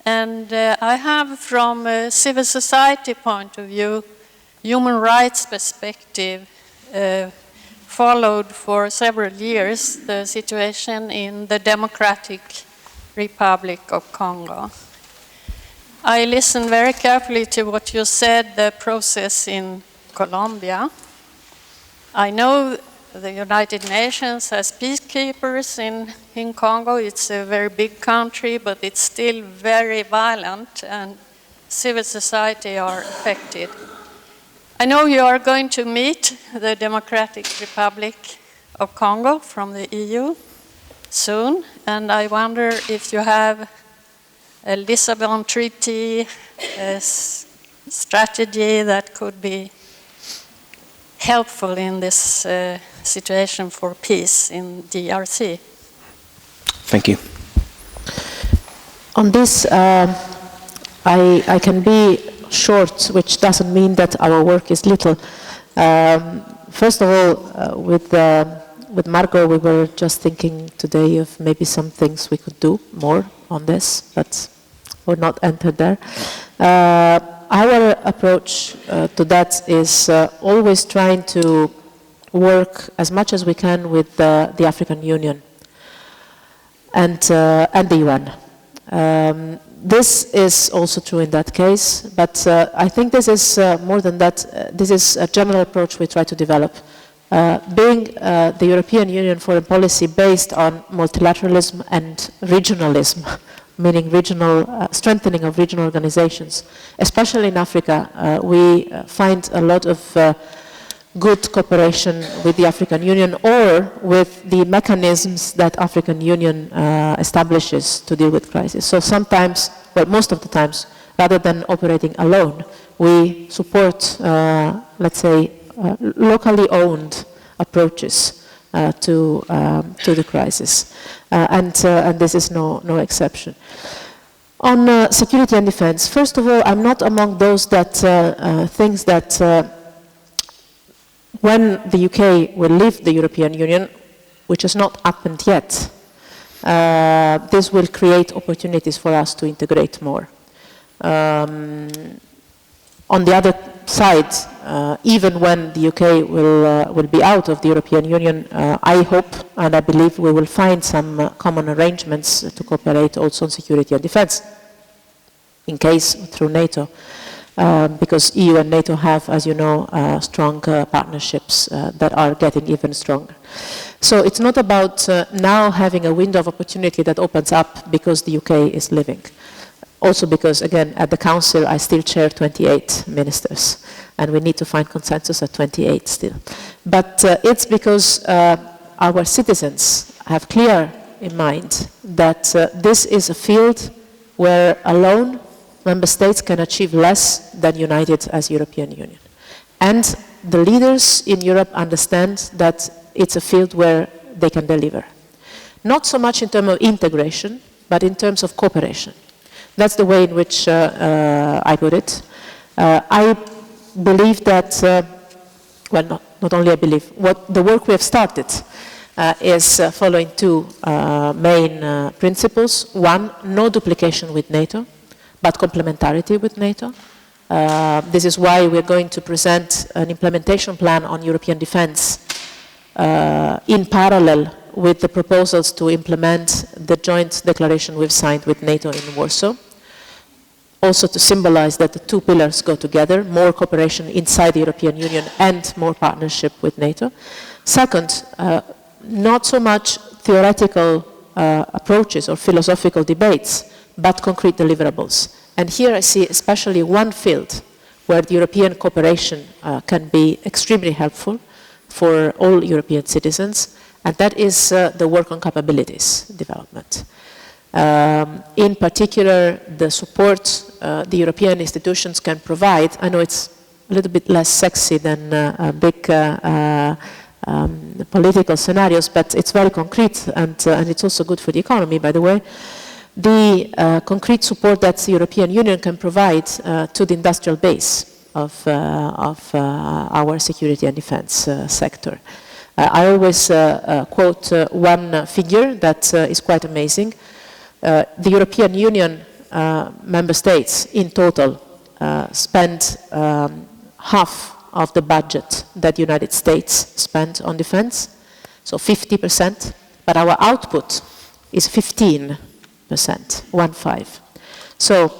Speaker 6: and I have, from a civil society point of view, human rights perspective, followed for several years the situation in the Democratic Republic of Congo. I listened very carefully to what you said, the process in Colombia. I know the United Nations has peacekeepers in Congo. It's a very big country, but it's still very violent, and civil society are affected. I know you are going to meet the Democratic Republic of Congo from the EU soon, and I wonder if you have a Lisbon Treaty strategy that could be helpful in this situation for peace in DRC.
Speaker 1: Thank you.
Speaker 3: On this, I can be short, which doesn't mean that our work is little. First of all, with Margot, we were just thinking today of maybe some things we could do more on this, but we're not entered there. Our approach to that is always trying to work as much as we can with the African Union and the UN. This is also true in that case, but I think this is more than that. This is a general approach we try to develop. Being the European Union foreign policy based on multilateralism and regionalism, meaning strengthening of regional organizations, especially in Africa, we find a lot of good cooperation with the African Union or with the mechanisms that African Union establishes to deal with crisis. So sometimes, well, most of the times, rather than operating alone, we support, let's say, locally owned approaches to the crisis, and this is no exception. On security and defense, first of all, I'm not among those that thinks that when the UK will leave the European Union, which has not happened yet, this will create opportunities for us to integrate more. On the other side, even when the UK will be out of the European Union, I hope and I believe we will find some common arrangements to cooperate also on security and defence, in case through NATO, because EU and NATO have, as you know, strong partnerships that are getting even stronger. So it's not about now having a window of opportunity that opens up because the UK is leaving. Also because, again, at the Council, I still chair 28 ministers, and we need to find consensus at 28 still. But it's because our citizens have clear in mind that this is a field where alone member states can achieve less than united as European Union. And the leaders in Europe understand that it's a field where they can deliver. Not so much in terms of integration, but in terms of cooperation. That's the way in which I put it. I believe that, well, not only I believe, what the work we have started is following two main principles. One, no duplication with NATO, but complementarity with NATO. This is why we're going to present an implementation plan on European defense in parallel with the proposals to implement the joint declaration we've signed with NATO in Warsaw. Also to symbolize that the two pillars go together, more cooperation inside the European Union and more partnership with NATO. Second, not so much theoretical approaches or philosophical debates, but concrete deliverables. And here I see especially one field where the European cooperation can be extremely helpful for all European citizens, and that is the work on capabilities development. In particular, the support the European institutions can provide. I know it's a little bit less sexy than big political scenarios, but it's very concrete, and it's also good for the economy, by the way. The concrete support that the European Union can provide to the industrial base of our security and defense sector. I always quote one figure that is quite amazing. The European Union member states in total spend half of the budget that the United States spent on defense, so 50%, but our output is 15%, 1-5. So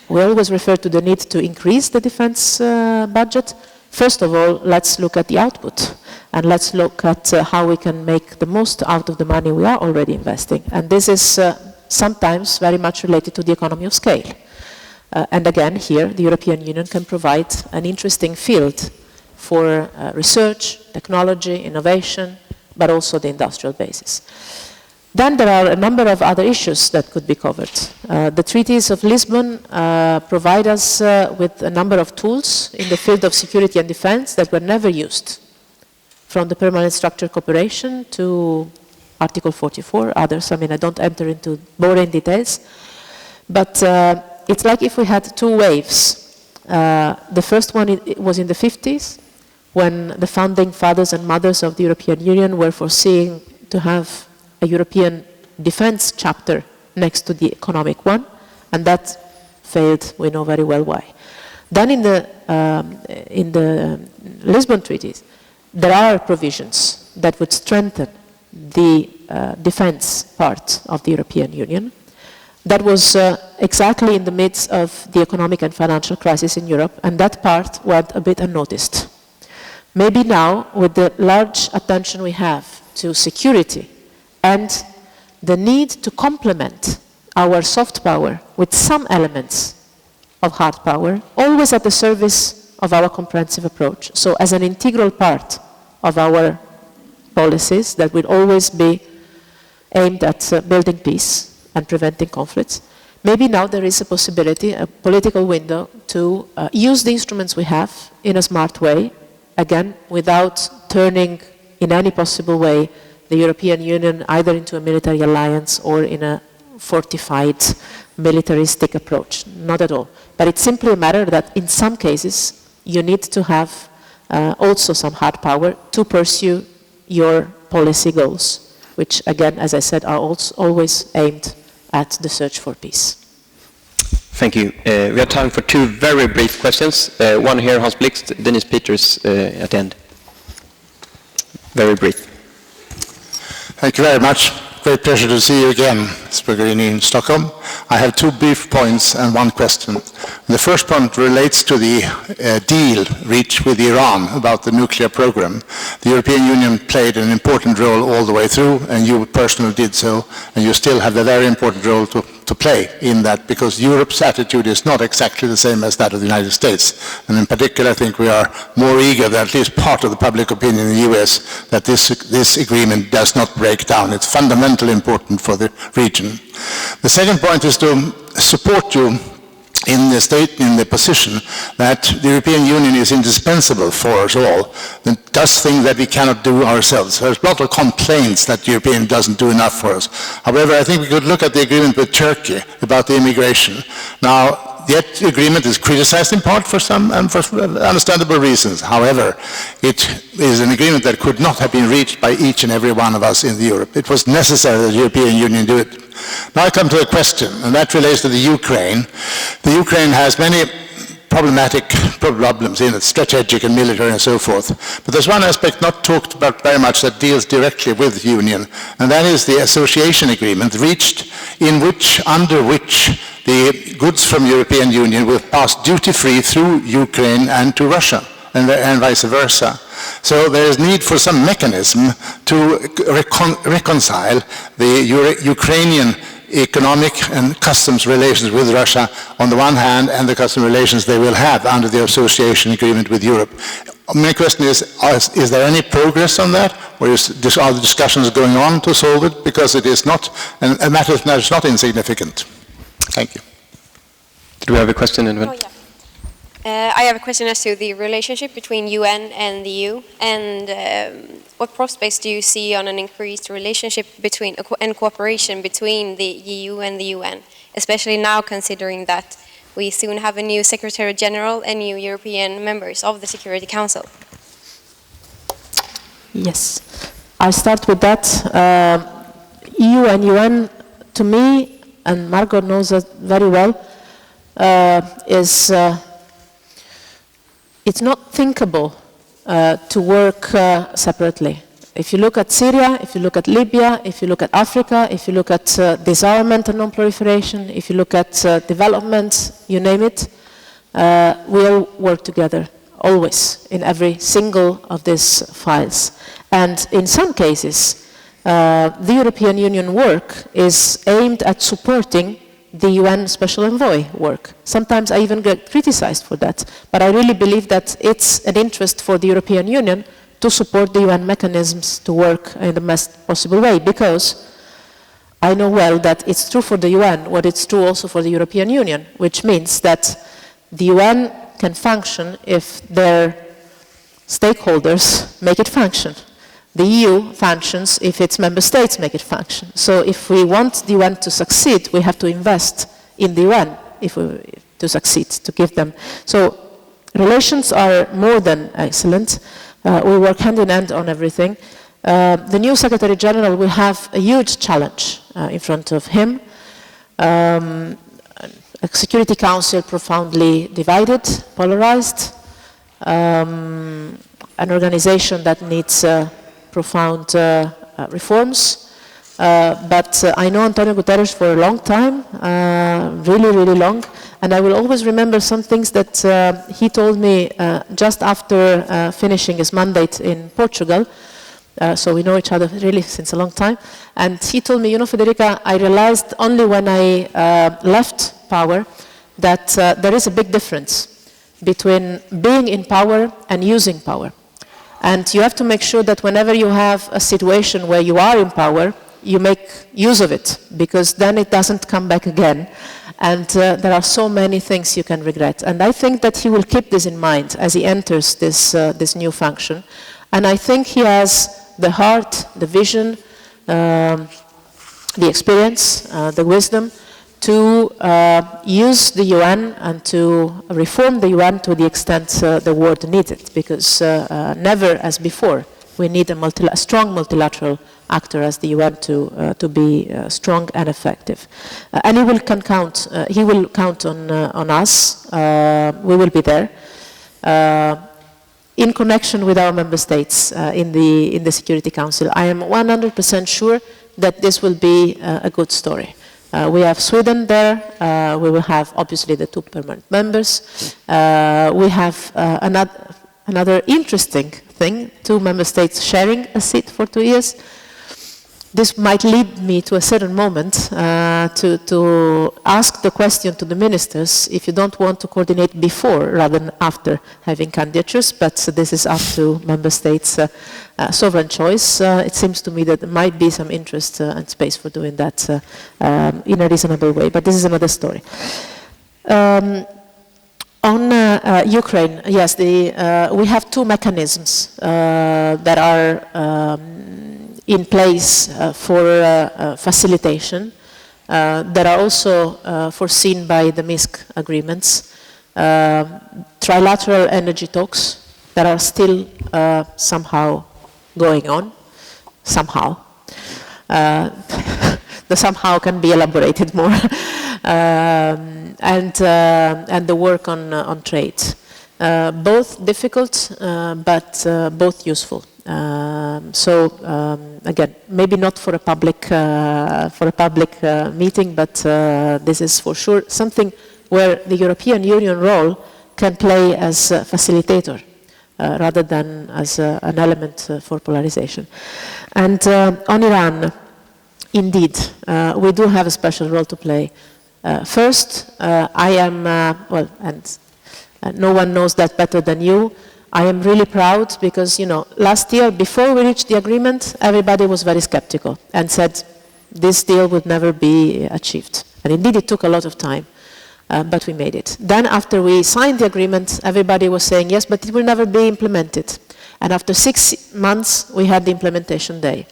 Speaker 3: we always refer to the need to increase the defense budget. First of all, let's look at the output, and let's look at how we can make the most out of the money we are already investing. And this is sometimes very much related to the economy of scale. And again, here, the European Union can provide an interesting field for research, technology, innovation, but also the industrial basis. Then there are a number of other issues that could be covered. The treaties of Lisbon provide us with a number of tools in the field of security and defense that were never used, from the permanent structured cooperation to Article 44, others. I mean, I don't enter into boring details, but it's like if we had two waves. The first one was in the 50s, when the founding fathers and mothers of the European Union were foreseeing to have a European defense chapter next to the economic one, and that failed. We know very well why. Then in the Lisbon treaties, there are provisions that would strengthen the defense part of the European Union. That was exactly in the midst of the economic and financial crisis in Europe, and that part went a bit unnoticed. Maybe now, with the large attention we have to security and the need to complement our soft power with some elements of hard power, always at the service of our comprehensive approach. So as an integral part of our policies that will always be aimed at building peace and preventing conflicts, maybe now there is a possibility, a political window, to use the instruments we have in a smart way, again, without turning in any possible way the European Union either into a military alliance or in a fortified militaristic approach. Not at all. But it's simply a matter that in some cases you need to have also some hard power to pursue your policy goals, which again, as I said, are also always aimed at the search for peace.
Speaker 1: Thank you. We have time for two very brief questions. One here, Hans Blixt, Dennis Peters at the end. Very brief.
Speaker 7: Thank you very much. Great pleasure to see you again, Ms. Mogherini, in Stockholm. I have two brief points and one question. The first point relates to the deal reached with Iran about the nuclear program. The European Union played an important role all the way through, and you personally did so, and you still have a very important role to play in that, because Europe's attitude is not exactly the same as that of the United States. And in particular, I think we are more eager than at least part of the public opinion in the US that this agreement does not break down. It's fundamentally important for the region. The second point is to support you in the position that the European Union is indispensable for us all, and does things that we cannot do ourselves. There's a lot of complaints that the European doesn't do enough for us. However, I think we could look at the agreement with Turkey about the immigration. Now, that agreement is criticized in part for some and for understandable reasons. However, it is an agreement that could not have been reached by each and every one of us in Europe. It was necessary that the European Union do it. Now I come to a question, and that relates to the Ukraine. The Ukraine has many problematic problems in it, strategic and military and so forth. But there's one aspect not talked about very much that deals directly with the Union, and that is the association agreement reached under which the goods from the European Union will pass duty-free through Ukraine and to Russia, and vice versa. So there is need for some mechanism to reconcile the Ukrainian economic and customs relations with Russia on the one hand, and the customs relations they will have under the association agreement with Europe. My question is there any progress on that? Or are the discussions going on to solve it? Because it is not a matter that is not insignificant. Thank you.
Speaker 1: Did we have a question in the
Speaker 8: yeah. I have a question as to the relationship between UN and the EU, and what prospects do you see on an increased relationship between and cooperation between the EU and the UN, especially now considering that we soon have a new Secretary General and new European members of the Security Council?
Speaker 3: Yes, I'll start with that. EU and UN, to me, and Margot knows that very well, it's not thinkable to work separately. If you look at Syria, if you look at Libya, if you look at Africa, if you look at disarmament and non-proliferation, if you look at development, you name it, we all work together, always, in every single of these files. And in some cases, the European Union work is aimed at supporting the UN Special Envoy work. Sometimes I even get criticized for that, but I really believe that it's an interest for the European Union to support the UN mechanisms to work in the best possible way, because I know well that it's true for the UN what it's true also for the European Union, which means that the UN can function if their stakeholders make it function. The EU functions if its member states make it function. So if we want the UN to succeed, we have to invest in the UN to succeed, to give them. So relations are more than excellent. We work hand in hand on everything. The new Secretary General will have a huge challenge in front of him. A Security Council profoundly divided, polarized, an organization that needs profound reforms. But I know Antonio Guterres for a long time, really, really long, and I will always remember some things that he told me just after finishing his mandate in Portugal. So we know each other really since a long time. And he told me, you know, Federica, I realized only when I left power that there is a big difference between being in power and using power. And you have to make sure that whenever you have a situation where you are in power, you make use of it, because then it doesn't come back again. And there are so many things you can regret. And I think that he will keep this in mind as he enters this new function. And I think he has the heart, the vision, the experience, the wisdom to use the UN and to reform the UN to the extent the world needs it, because never as before We need a strong multilateral actor as the UN to be strong and effective. And he will count on us. We will be there. In connection with our member states in the Security Council, I am 100% sure that this will be a good story. We have Sweden there. We will have obviously the 2 permanent members. We have another interesting thing: 2 member states sharing a seat for 2 years. This might lead me to a certain moment to ask the question to the ministers if you don't want to coordinate before rather than after having candidatures, but this is up to member states' sovereign choice. It seems to me that there might be some interest and space for doing that in a reasonable way, but this is another story. On Ukraine, yes, we have 2 mechanisms that are in place for facilitation that are also foreseen by the Minsk agreements. Trilateral energy talks that are still somehow going on, somehow. The somehow can be elaborated more. And the work on trade. Both difficult, but both useful. Again, maybe not for a public meeting, but this is for sure something where the European Union role can play as a facilitator rather than as an element for polarization. And on Iran, indeed, we do have a special role to play. First, I am, well, and no one knows that better than you, I am really proud because, you know, last year, before we reached the agreement, everybody was very skeptical and said this deal would never be achieved. And indeed, it took a lot of time, but we made it. Then after we signed the agreement, everybody was saying, yes, but it will never be implemented. And after 6 months, we had the implementation day.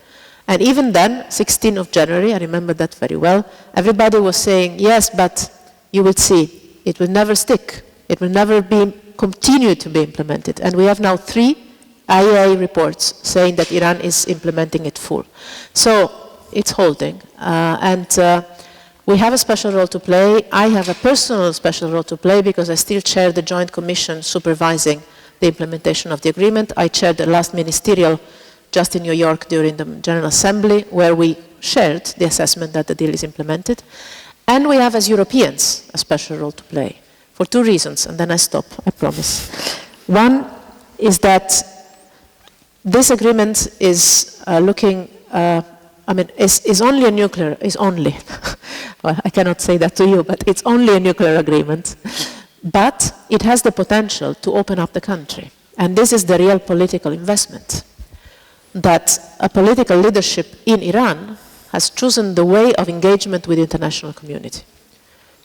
Speaker 3: And even then, 16th of January, I remember that very well, everybody was saying, yes, but you will see, it will never stick. It will never continue to be implemented. And we have now 3 IAEA reports saying that Iran is implementing it full. So it's holding. We have a special role to play. I have a personal special role to play because I still chair the Joint Commission supervising the implementation of the agreement. I chaired the last ministerial just in New York during the General Assembly, where we shared the assessment that the deal is implemented. And we have, as Europeans, a special role to play for 2 reasons, and then I stop, I promise. One is that this agreement is is only a nuclear, well, I cannot say that to you, but it's only a nuclear agreement, but it has the potential to open up the country. And this is the real political investment, that a political leadership in Iran has chosen the way of engagement with the international community.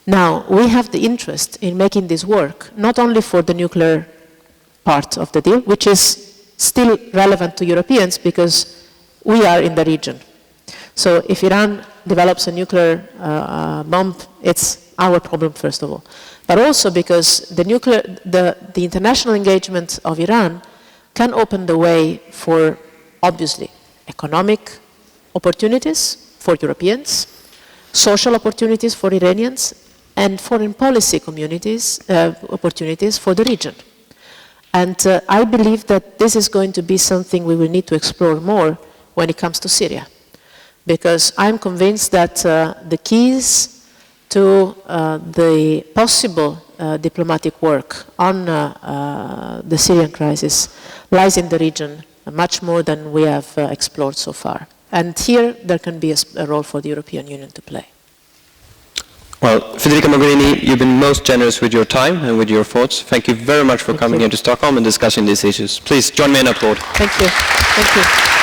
Speaker 3: Now, we have the interest in making this work, not only for the nuclear part of the deal, which is still relevant to Europeans because we are in the region. So if Iran develops a nuclear bomb, it's our problem, first of all. But also because the international engagement of Iran can open the way for, obviously, economic opportunities for Europeans, social opportunities for Iranians, and foreign policy opportunities for the region. And I believe that this is going to be something we will need to explore more when it comes to Syria. Because I'm convinced that the keys to the possible diplomatic work on the Syrian crisis lies in the region much more than we have explored so far. And here there can be a role for the European Union to play.
Speaker 1: Well, Federica Mogherini, you've been most generous with your time and with your thoughts. Thank you very much for coming here to Stockholm and discussing these issues. Please join me in applaud.
Speaker 3: Thank you. Thank you.